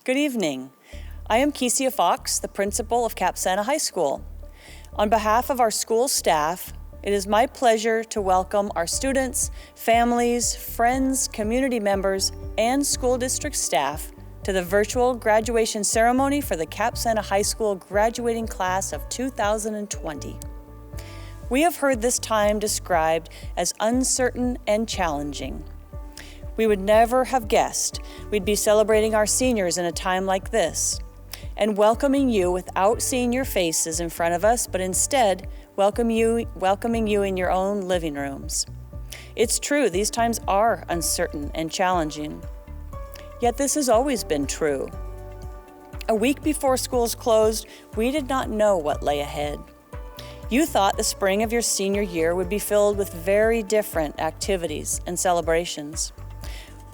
Good evening. I am Kesia Fox, the principal of Cap Sante High School. On behalf of our school staff, it is my pleasure to welcome our students, families, friends, community members, and school district staff to the virtual graduation ceremony for the Cap Sante High School graduating class of 2020. We have heard this time described as uncertain and challenging. We would never have guessed we'd be celebrating our seniors in a time like this and welcoming you without seeing your faces in front of us, but instead welcoming you in your own living rooms. It's true, these times are uncertain and challenging. Yet this has always been true. A week before schools closed, we did not know what lay ahead. You thought the spring of your senior year would be filled with very different activities and celebrations.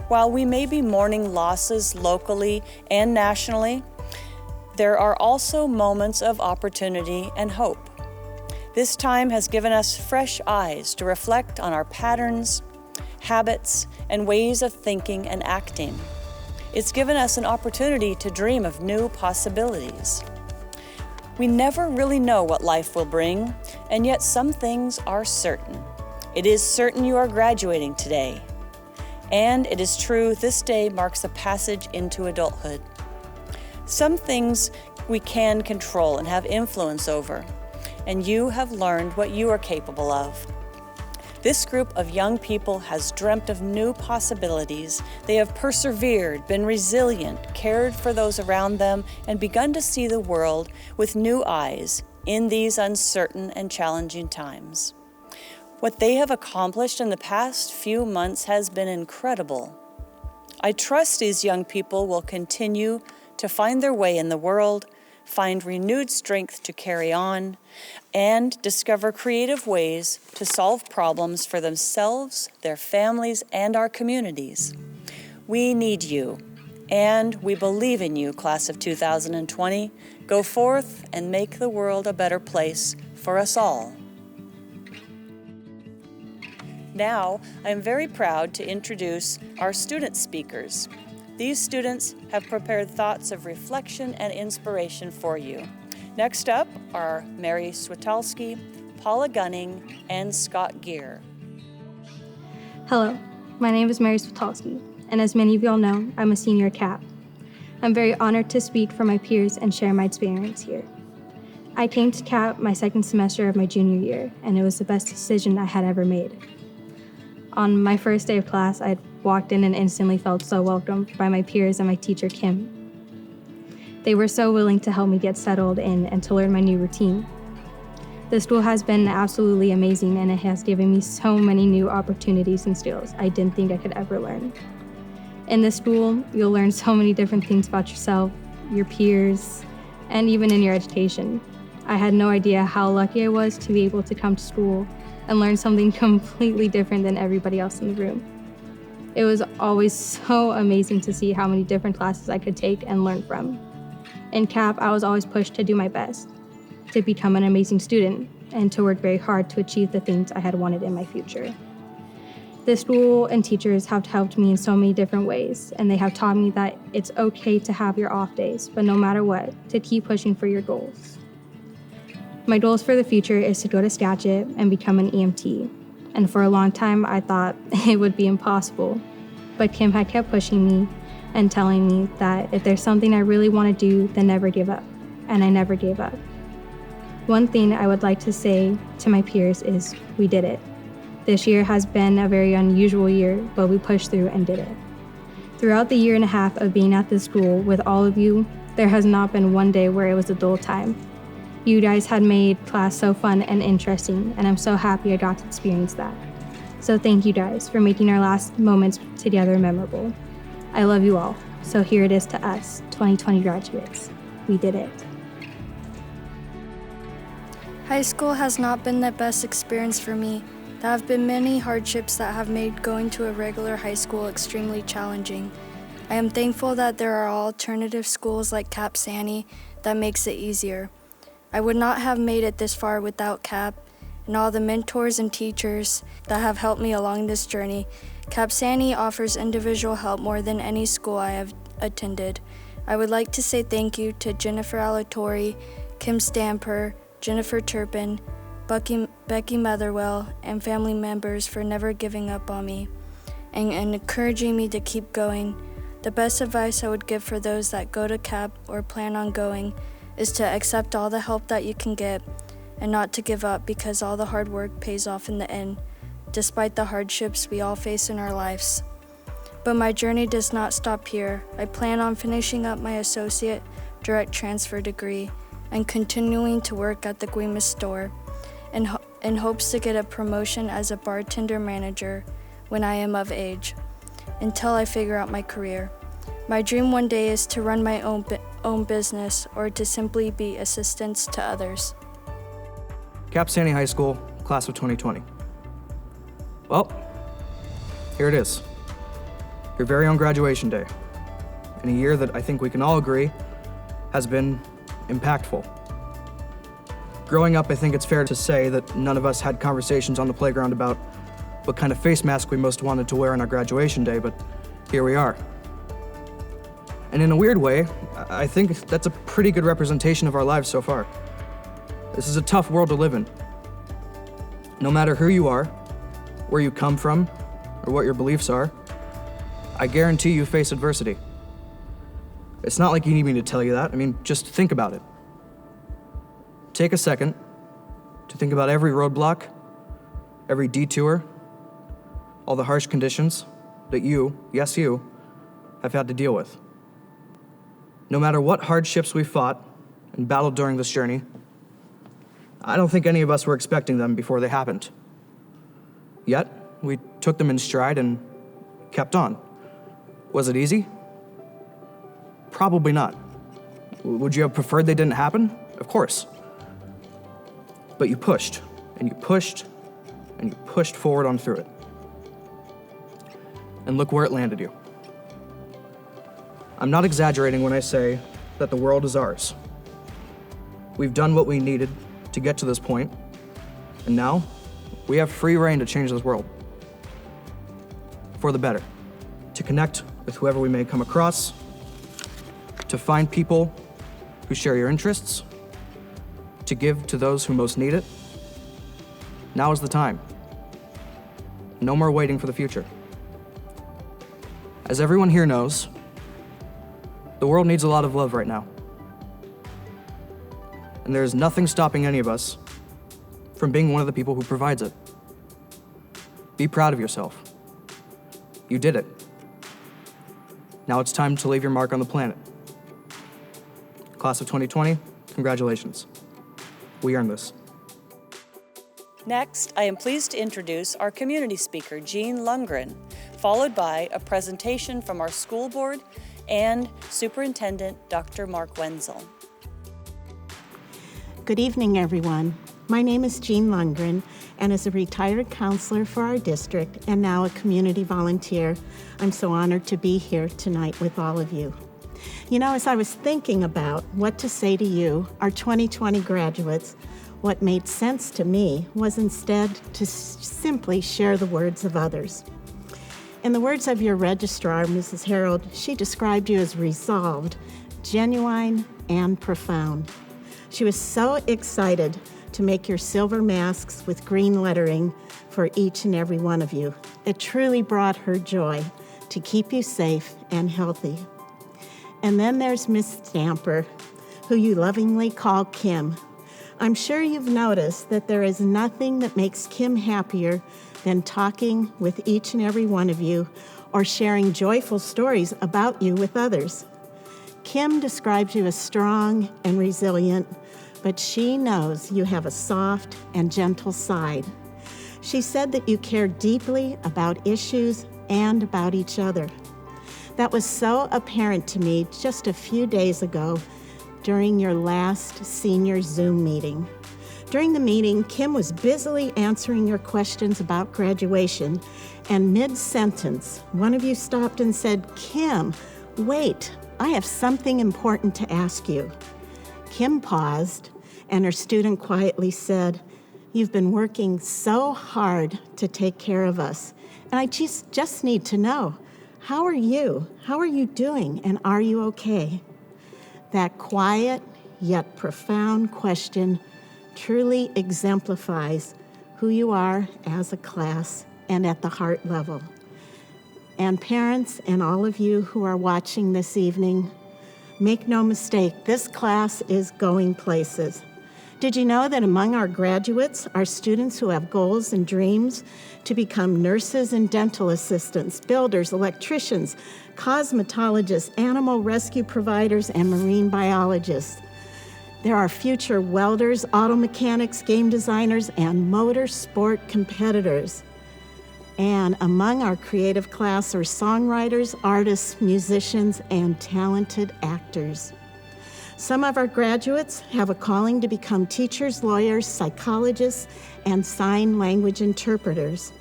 While we may be mourning losses locally and nationally, there are also moments of opportunity and hope. This time has given us fresh eyes to reflect on our patterns, habits, and ways of thinking and acting. It's given us an opportunity to dream of new possibilities. We never really know what life will bring, and yet some things are certain. It is certain you are graduating today. And it is true, this day marks a passage into adulthood. Some things we can control and have influence over, and you have learned what you are capable of. This group of young people has dreamt of new possibilities. They have persevered, been resilient, cared for those around them, and begun to see the world with new eyes in these uncertain and challenging times. What they have accomplished in the past few months has been incredible. I trust these young people will continue to find their way in the world, find renewed strength to carry on, and discover creative ways to solve problems for themselves, their families, and our communities. We need you, and we believe in you, class of 2020. Go forth and make the world a better place for us all. Now, I am very proud to introduce our student speakers. These students have prepared thoughts of reflection and inspiration for you. Next up are Mary Switalski, Paula Gunning, and Scott Gear. Hello, my name is Mary Switalski, and as many of you all know, I'm a senior at CAP. I'm very honored to speak for my peers and share my experience here. I came to CAP my second semester of my junior year, and it was the best decision I had ever made. On my first day of class, I walked in and instantly felt so welcomed by my peers and my teacher, Kim. They were so willing to help me get settled in and to learn my new routine. The school has been absolutely amazing, and it has given me so many new opportunities and skills I didn't think I could ever learn. In this school, you'll learn so many different things about yourself, your peers, and even in your education. I had no idea how lucky I was to be able to come to school and learn something completely different than everybody else in the room. It was always so amazing to see how many different classes I could take and learn from. In CAP, I was always pushed to do my best, to become an amazing student, and to work very hard to achieve the things I had wanted in my future. The school and teachers have helped me in so many different ways, and they have taught me that it's okay to have your off days, but no matter what, to keep pushing for your goals. My goals for the future is to go to Skagit and become an EMT. And for a long time, I thought it would be impossible. But Kim had kept pushing me and telling me that if there's something I really want to do, then never give up. And I never gave up. One thing I would like to say to my peers is we did it. This year has been a very unusual year, but we pushed through and did it. Throughout the year and a half of being at this school with all of you, there has not been one day where it was a dull time. You guys had made class so fun and interesting, and I'm so happy I got to experience that. So thank you guys for making our last moments together memorable. I love you all. So here it is to us, 2020 graduates. We did it. High school has not been the best experience for me. There have been many hardships that have made going to a regular high school extremely challenging. I am thankful that there are alternative schools like Cap Sante that makes it easier. I would not have made it this far without CAP and all the mentors and teachers that have helped me along this journey. Cap Sante offers individual help more than any school I have attended. I would like to say thank you to Jennifer Alatorre, Kim Stamper, Jennifer Turpin, Becky Motherwell, and family members for never giving up on me and encouraging me to keep going. The best advice I would give for those that go to CAP or plan on going is to accept all the help that you can get and not to give up, because all the hard work pays off in the end, despite the hardships we all face in our lives. But my journey does not stop here. I plan on finishing up my associate direct transfer degree and continuing to work at the Guimas store in hopes to get a promotion as a bartender manager when I am of age, until I figure out my career. My dream one day is to run my own business or to simply be assistance to others. Cap Sante High School, class of 2020. Well, here it is. Your very own graduation day. In a year that I think we can all agree has been impactful. Growing up, I think it's fair to say that none of us had conversations on the playground about what kind of face mask we most wanted to wear on our graduation day, but here we are. And in a weird way, I think that's a pretty good representation of our lives so far. This is a tough world to live in. No matter who you are, where you come from, or what your beliefs are, I guarantee you face adversity. It's not like you need me to tell you that. I mean, just think about it. Take a second to think about every roadblock, every detour, all the harsh conditions that you, yes you, have had to deal with. No matter what hardships we fought and battled during this journey, I don't think any of us were expecting them before they happened. Yet, we took them in stride and kept on. Was it easy? Probably not. Would you have preferred they didn't happen? Of course. But you pushed, and you pushed, and you pushed forward on through it. And look where it landed you. I'm not exaggerating when I say that the world is ours. We've done what we needed to get to this point, and now we have free reign to change this world. For the better. To connect with whoever we may come across, to find people who share your interests, to give to those who most need it. Now is the time. No more waiting for the future. As everyone here knows, the world needs a lot of love right now. And there is nothing stopping any of us from being one of the people who provides it. Be proud of yourself. You did it. Now it's time to leave your mark on the planet. Class of 2020, congratulations. We earned this. Next, I am pleased to introduce our community speaker, Jean Lundgren, followed by a presentation from our school board and Superintendent Dr. Mark Wenzel. Good evening, everyone. My name is Jean Lundgren, and as a retired counselor for our district and now a community volunteer, I'm so honored to be here tonight with all of you. You know, as I was thinking about what to say to you, our 2020 graduates, what made sense to me was instead to simply share the words of others. In the words of your registrar, Mrs. Harold, she described you as resolved, genuine, and profound. She was so excited to make your silver masks with green lettering for each and every one of you. It truly brought her joy to keep you safe and healthy. And then there's Miss Stamper, who you lovingly call Kim. I'm sure you've noticed that there is nothing that makes Kim happier than talking with each and every one of you or sharing joyful stories about you with others. Kim describes you as strong and resilient, but she knows you have a soft and gentle side. She said that you care deeply about issues and about each other. That was so apparent to me just a few days ago during your last senior Zoom meeting. During the meeting, Kim was busily answering your questions about graduation, and mid-sentence, one of you stopped and said, "Kim, wait, I have something important to ask you." Kim paused, and her student quietly said, "You've been working so hard to take care of us, and I just need to know, how are you? How are you doing, and are you okay?" That quiet yet profound question truly exemplifies who you are as a class and at the heart level. And parents and all of you who are watching this evening, make no mistake, this class is going places. Did you know that among our graduates are students who have goals and dreams to become nurses and dental assistants, builders, electricians, cosmetologists, animal rescue providers, and marine biologists? There are future welders, auto mechanics, game designers, and motorsport competitors. And among our creative class are songwriters, artists, musicians, and talented actors. Some of our graduates have a calling to become teachers, lawyers, psychologists, and sign language interpreters.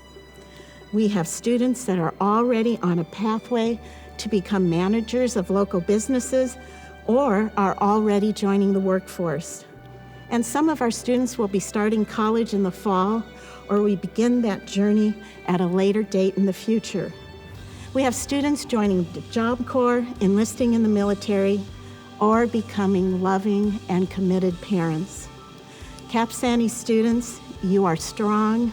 We have students that are already on a pathway to become managers of local businesses or are already joining the workforce. And some of our students will be starting college in the fall, or we begin that journey at a later date in the future. We have students joining the Job Corps, enlisting in the military, or becoming loving and committed parents. Cap Sante students, you are strong,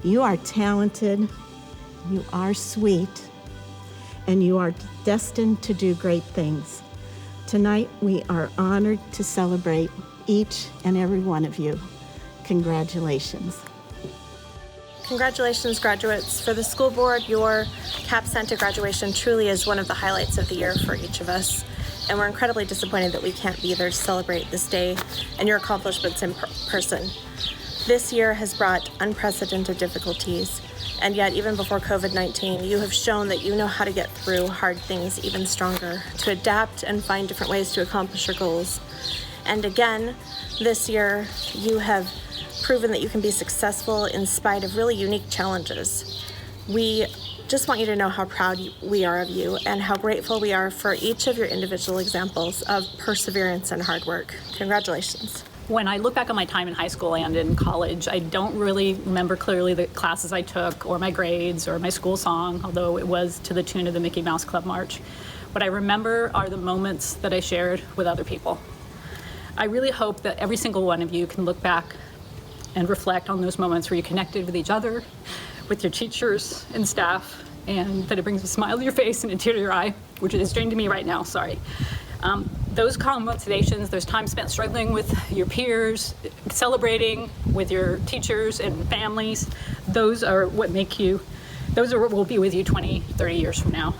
you are talented, you are sweet, and you are destined to do great things. Tonight, we are honored to celebrate each and every one of you. Congratulations. Congratulations, graduates. For the school board, your Cap Sante graduation truly is one of the highlights of the year for each of us. And we're incredibly disappointed that we can't be there to celebrate this day and your accomplishments in person. This year has brought unprecedented difficulties, and yet even before COVID-19, you have shown that you know how to get through hard things even stronger, to adapt and find different ways to accomplish your goals. And again, this year, you have proven that you can be successful in spite of really unique challenges. We just want you to know how proud we are of you and how grateful we are for each of your individual examples of perseverance and hard work. Congratulations. When I look back on my time in high school and in college, I don't really remember clearly the classes I took or my grades or my school song, although it was to the tune of the Mickey Mouse Club March. What I remember are the moments that I shared with other people. I really hope that every single one of you can look back and reflect on those moments where you connected with each other, with your teachers and staff, and that it brings a smile to your face and a tear to your eye, which is strange to me right now, sorry. Those calm motivations, those time spent struggling with your peers, celebrating with your teachers and families, those are what will be with you 20, 30 years from now.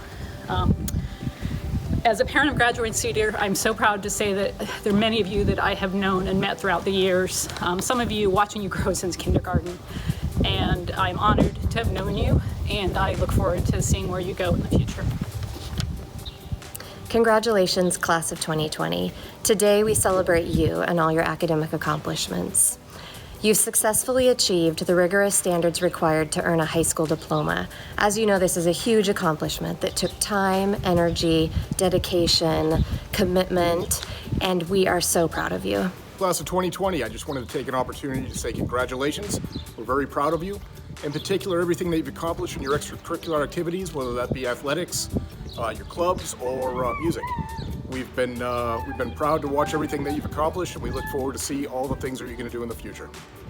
As a parent of graduating senior, I'm so proud to say that there are many of you that I have known and met throughout the years. Some of you watching you grow since kindergarten. And I'm honored to have known you, and I look forward to seeing where you go in the future. Congratulations, class of 2020. Today we celebrate you and all your academic accomplishments. You've successfully achieved the rigorous standards required to earn a high school diploma. As you know, this is a huge accomplishment that took time, energy, dedication, commitment, and we are so proud of you. Class of 2020, I just wanted to take an opportunity to say congratulations. We're very proud of you. In particular, everything that you've accomplished in your extracurricular activities, whether that be athletics, your clubs, or music. We've been proud to watch everything that you've accomplished, and we look forward to see all the things that you're going to do in the future.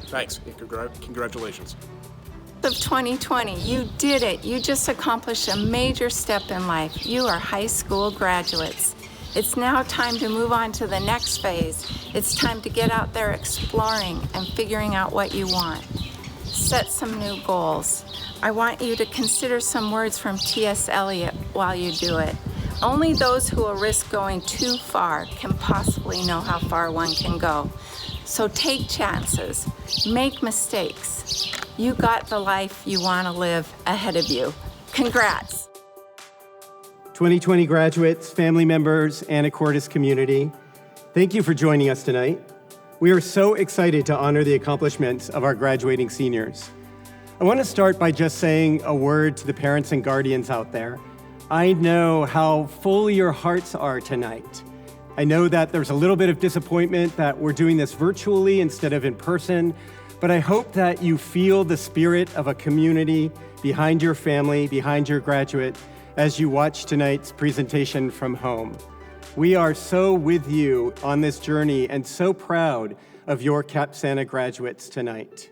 Thanks, and congratulations. Of 2020, you did it. You just accomplished a major step in life. You are high school graduates. It's now time to move on to the next phase. It's time to get out there exploring and figuring out what you want. Set some new goals. I want you to consider some words from T.S. Eliot while you do it. Only those who will risk going too far can possibly know how far one can go. So take chances, make mistakes. You got the life you want to live ahead of you. Congrats. 2020 graduates, family members, and Anacortes community, thank you for joining us tonight. We are so excited to honor the accomplishments of our graduating seniors. I want to start by just saying a word to the parents and guardians out there. I know how full your hearts are tonight. I know that there's a little bit of disappointment that we're doing this virtually instead of in person, but I hope that you feel the spirit of a community behind your family, behind your graduate, as you watch tonight's presentation from home. We are so with you on this journey and so proud of your Cap Santa graduates tonight.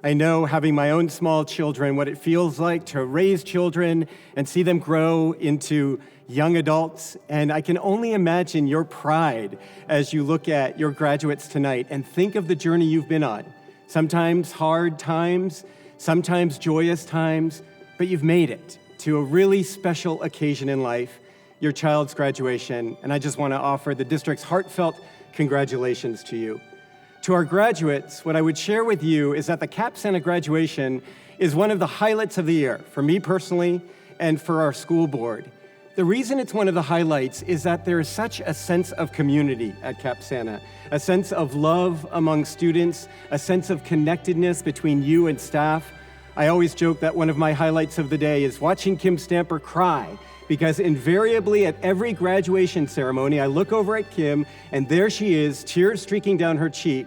I know, having my own small children, what it feels like to raise children and see them grow into young adults, and I can only imagine your pride as you look at your graduates tonight and think of the journey you've been on. Sometimes hard times, sometimes joyous times, but you've made it to a really special occasion in life, your child's graduation, and I just want to offer the district's heartfelt congratulations to you. To our graduates, what I would share with you is that the Cap Santa graduation is one of the highlights of the year, for me personally and for our school board. The reason it's one of the highlights is that there is such a sense of community at Cap Santa, a sense of love among students, a sense of connectedness between you and staff. I always joke that one of my highlights of the day is watching Kim Stamper cry, because invariably at every graduation ceremony, I look over at Kim and there she is, tears streaking down her cheek.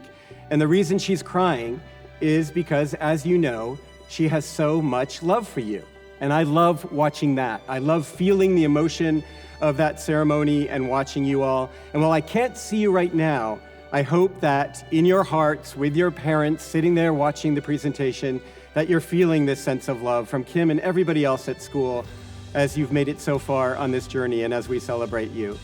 And the reason she's crying is because, as you know, she has so much love for you. And I love watching that. I love feeling the emotion of that ceremony and watching you all. And while I can't see you right now, I hope that in your hearts, with your parents sitting there watching the presentation, that you're feeling this sense of love from Kim and everybody else at school as you've made it so far on this journey and as we celebrate you.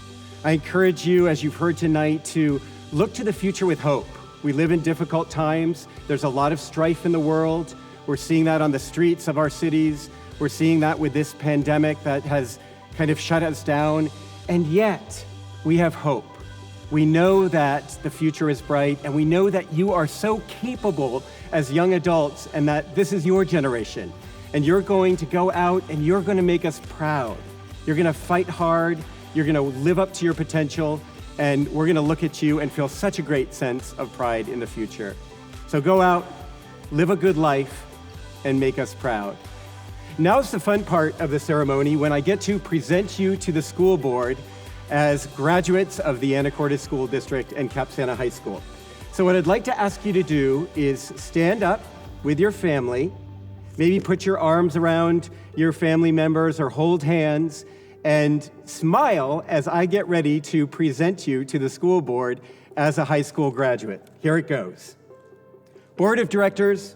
I encourage you, as you've heard tonight, to look to the future with hope. We live in difficult times. There's a lot of strife in the world. We're seeing that on the streets of our cities. We're seeing that with this pandemic that has kind of shut us down. And yet, we have hope. We know that the future is bright, and we know that you are so capable as young adults and that this is your generation. And you're going to go out and you're going to make us proud. You're going to fight hard. You're going to live up to your potential. And we're going to look at you and feel such a great sense of pride in the future. So go out, live a good life, and make us proud. Now's the fun part of the ceremony when I get to present you to the school board as graduates of the Anacortes School District and Cap Santa High School. So what I'd like to ask you to do is stand up with your family. Maybe put your arms around your family members or hold hands and smile as I get ready to present you to the school board as a high school graduate. Here it goes. Board of Directors,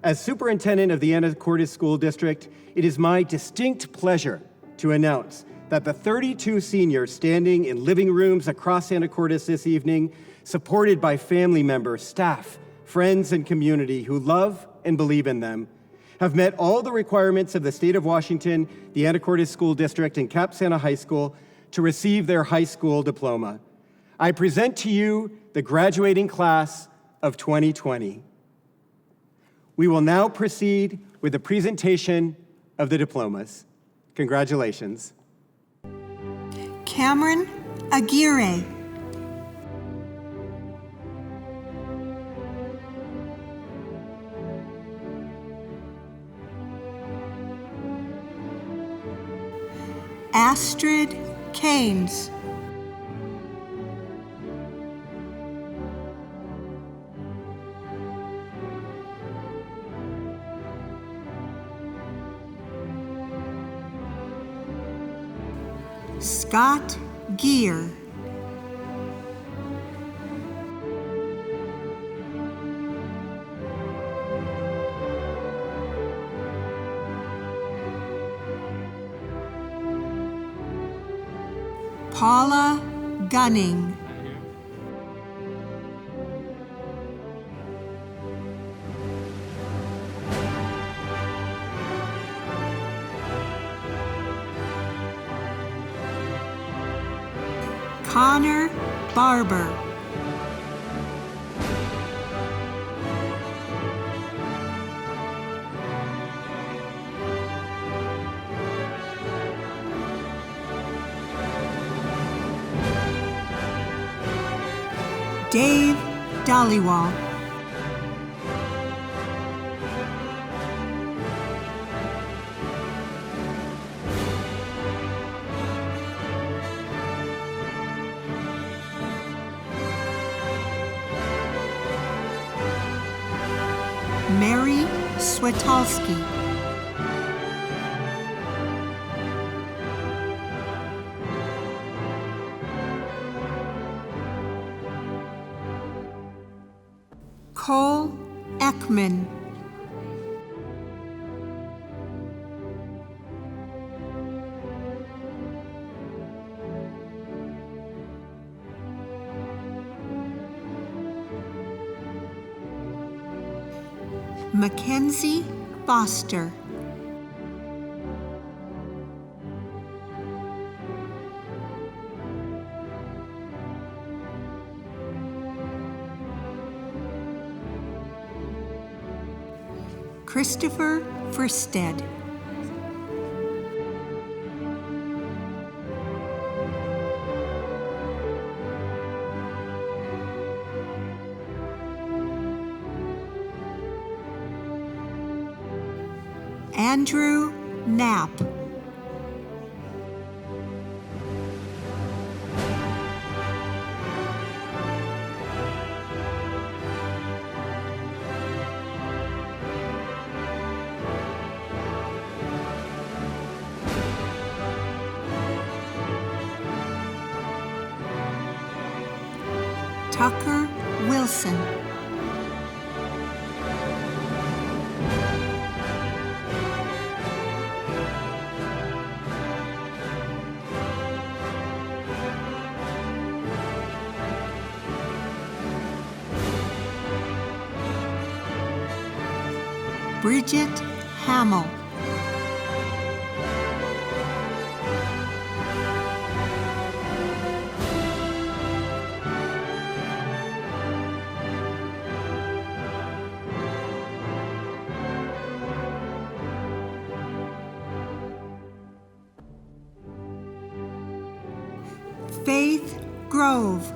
as superintendent of the Anacortes School District, it is my distinct pleasure to announce that the 32 seniors standing in living rooms across Anacortes this evening, supported by family members, staff, friends, and community who love and believe in them, have met all the requirements of the state of Washington, the Anacortes School District, and Cap Santa High School to receive their high school diploma. I present to you the graduating class of 2020. We will now proceed with the presentation of the diplomas. Congratulations. Cameron Aguirre. Astrid Keynes. Scott Gear. Paula Gunning. Connor Barber. Dave Dollywall. Mary Switalski. Cole Ekman. Mackenzie Foster. Christopher Fristed. Andrew Knapp. Tucker Wilson. Bridget Hamill. Faith Grove.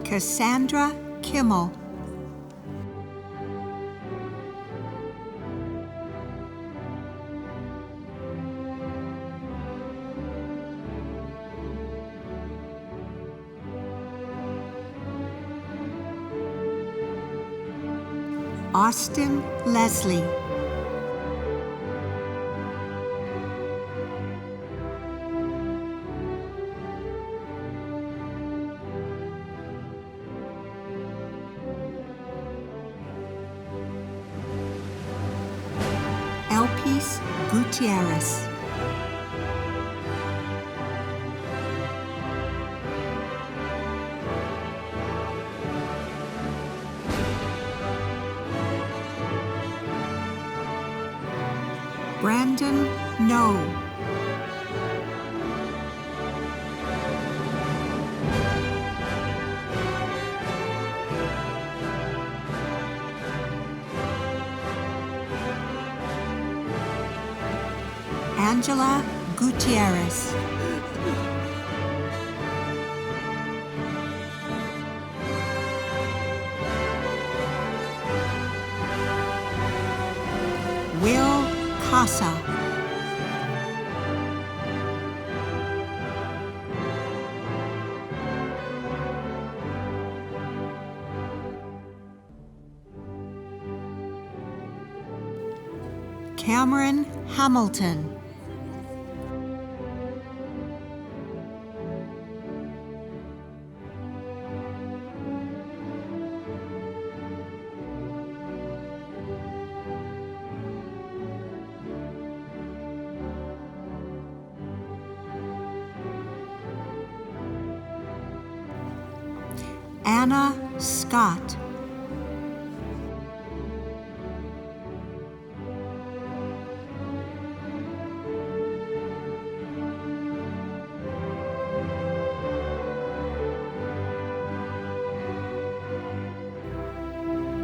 Cassandra Kimmel. Austin Leslie. Elpis Gutierrez. Brandon No. Angela Gutierrez. Will Casa. Cameron Hamilton. Anna Scott.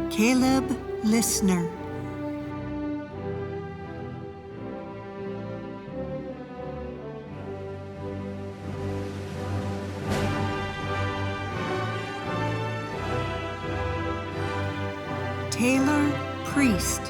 Caleb Listener. Taylor Priest.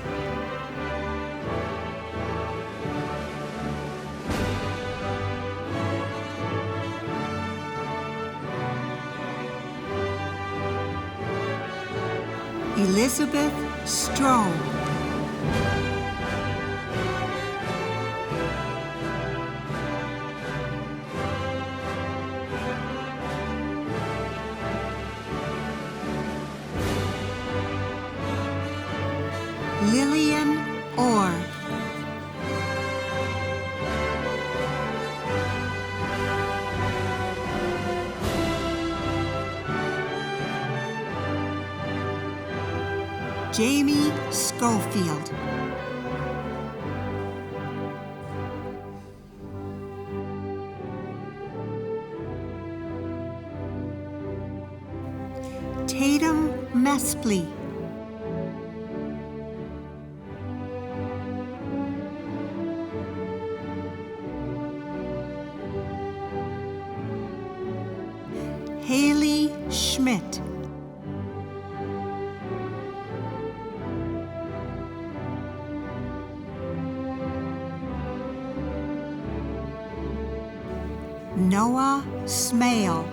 Elizabeth Stroh. Lillian Orr. Jamie Schofield. Tatum Mespley. Haley Schmidt. Noah Smale.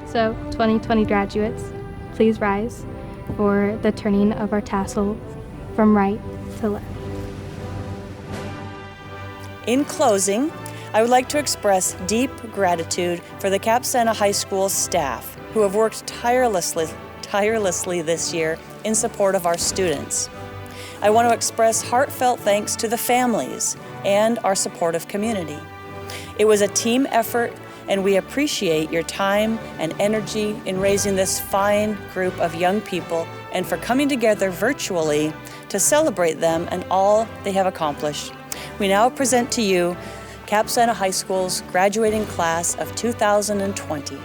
So, 2020 graduates, please rise for the turning of our tassel from right to left. In closing, I would like to express deep gratitude for the Cap Santa High School staff who have worked tirelessly this year in support of our students. I want to express heartfelt thanks to the families and our supportive community. It was a team effort, and we appreciate your time and energy in raising this fine group of young people and for coming together virtually to celebrate them and all they have accomplished. We now present to you Cap Santa High School's graduating class of 2020.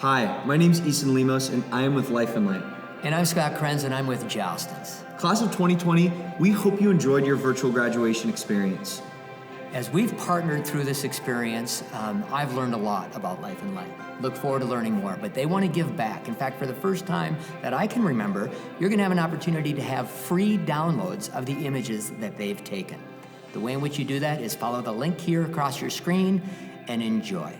Hi, my name's Eason Lemos, and I am with Life and Light. And I'm Scott Krenz, and I'm with Jostens. Class of 2020, we hope you enjoyed your virtual graduation experience. As we've partnered through this experience, I've learned a lot about Life and Light. Look forward to learning more, but they want to give back. In fact, for the first time that I can remember, you're going to have an opportunity to have free downloads of the images that they've taken. The way in which you do that is follow the link here across your screen and enjoy.